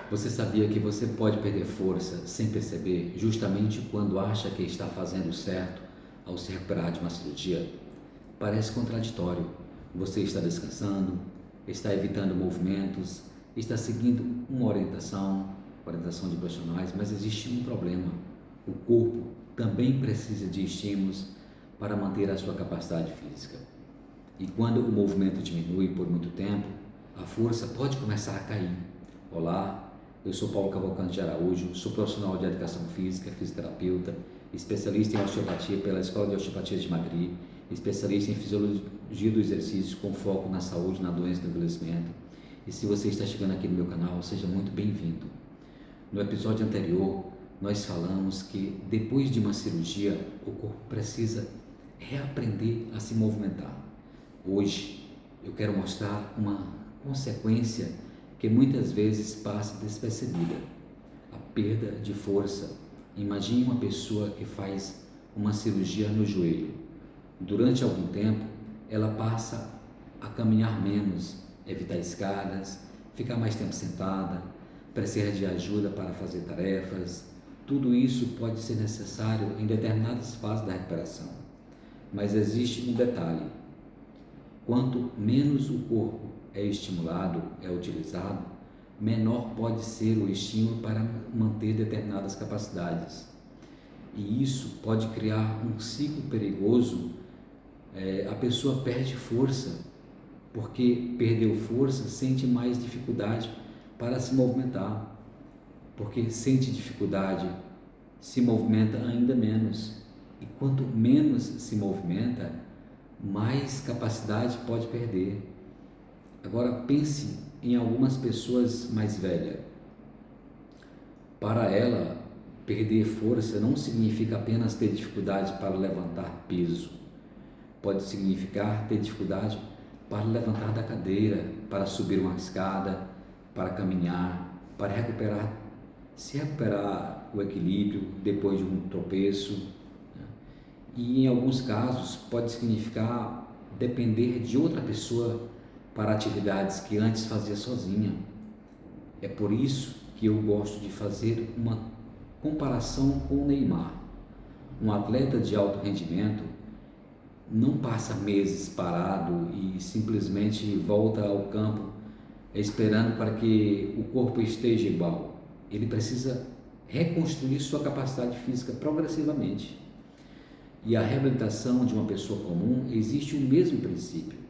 Você sabia que você pode perder força sem perceber, justamente quando acha que está fazendo certo ao se recuperar de uma cirurgia? Parece contraditório. Você está descansando, está evitando movimentos, está seguindo uma orientação de profissionais, mas existe um problema. O corpo também precisa de estímulos para manter a sua capacidade física. E quando o movimento diminui por muito tempo, a força pode começar a cair. Olá, eu sou Paulo Cavalcante de Araújo, sou profissional de educação física, fisioterapeuta, especialista em osteopatia pela Escola de Osteopatia de Madrid, especialista em fisiologia do exercício com foco na saúde, na doença do envelhecimento. E se você está chegando aqui no meu canal, seja muito bem-vindo. No episódio anterior, nós falamos que depois de uma cirurgia, o corpo precisa reaprender a se movimentar. Hoje, eu quero mostrar uma consequência que muitas vezes passa despercebida: a perda de força. Imagine uma pessoa que faz uma cirurgia no joelho. Durante algum tempo, ela passa a caminhar menos, evitar escadas, ficar mais tempo sentada, precisar de ajuda para fazer tarefas. Tudo isso pode ser necessário em determinadas fases da recuperação. Mas existe um detalhe: quanto menos o corpo é estimulado, é utilizado, menor pode ser o estímulo para manter determinadas capacidades. E isso pode criar um ciclo perigoso. A pessoa perde força, porque perdeu força, sente mais dificuldade para se movimentar, porque sente dificuldade, se movimenta ainda menos. E quanto menos se movimenta, mais capacidade pode perder. Agora pense em algumas pessoas mais velhas. Para ela, perder força não significa apenas ter dificuldade para levantar peso. Pode significar ter dificuldade para levantar da cadeira, para subir uma escada, para caminhar, para se recuperar o equilíbrio depois de um tropeço. E em alguns casos pode significar depender de outra pessoa para atividades que antes fazia sozinha. É por isso que eu gosto de fazer uma comparação com o Neymar. Um atleta de alto rendimento não passa meses parado e simplesmente volta ao campo esperando para que o corpo esteja igual. Ele precisa reconstruir sua capacidade física progressivamente. E a reabilitação de uma pessoa comum existe o mesmo princípio.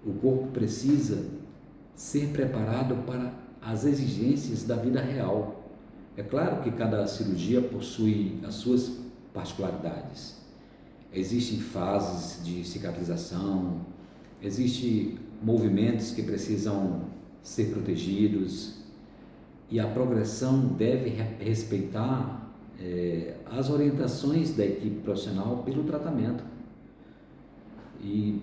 O corpo precisa ser preparado para as exigências da vida real. É claro que cada cirurgia possui as suas particularidades. Existem fases de cicatrização, existem movimentos que precisam ser protegidos, e a progressão deve respeitar as orientações da equipe profissional pelo tratamento.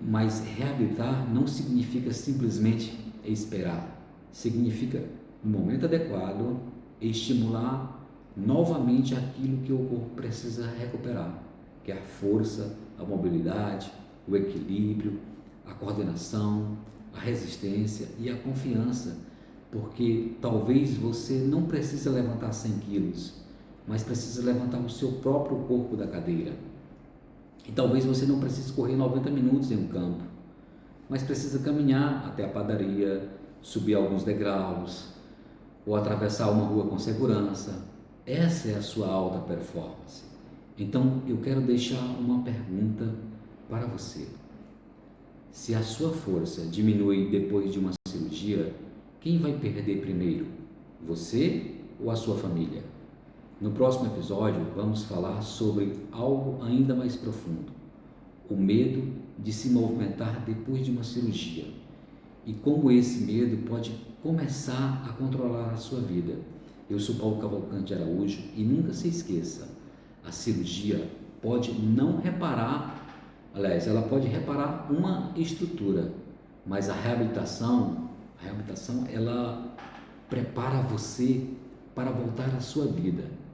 Mas reabilitar não significa simplesmente esperar, significa, no momento adequado, estimular novamente aquilo que o corpo precisa recuperar, que é a força, a mobilidade, o equilíbrio, a coordenação, a resistência e a confiança, porque talvez você não precise levantar 100 quilos, mas precisa levantar o seu próprio corpo da cadeira. E talvez você não precise correr 90 minutos em um campo, mas precisa caminhar até a padaria, subir alguns degraus, ou atravessar uma rua com segurança. Essa é a sua alta performance. Então eu quero deixar uma pergunta para você. Se a sua força diminui depois de uma cirurgia, quem vai perder primeiro? Você ou a sua família? No próximo episódio, vamos falar sobre algo ainda mais profundo: o medo de se movimentar depois de uma cirurgia e como esse medo pode começar a controlar a sua vida. Eu sou Paulo Cavalcante de Araújo e nunca se esqueça: a cirurgia pode não reparar, aliás, ela pode reparar uma estrutura, mas a reabilitação ela prepara você para voltar à sua vida.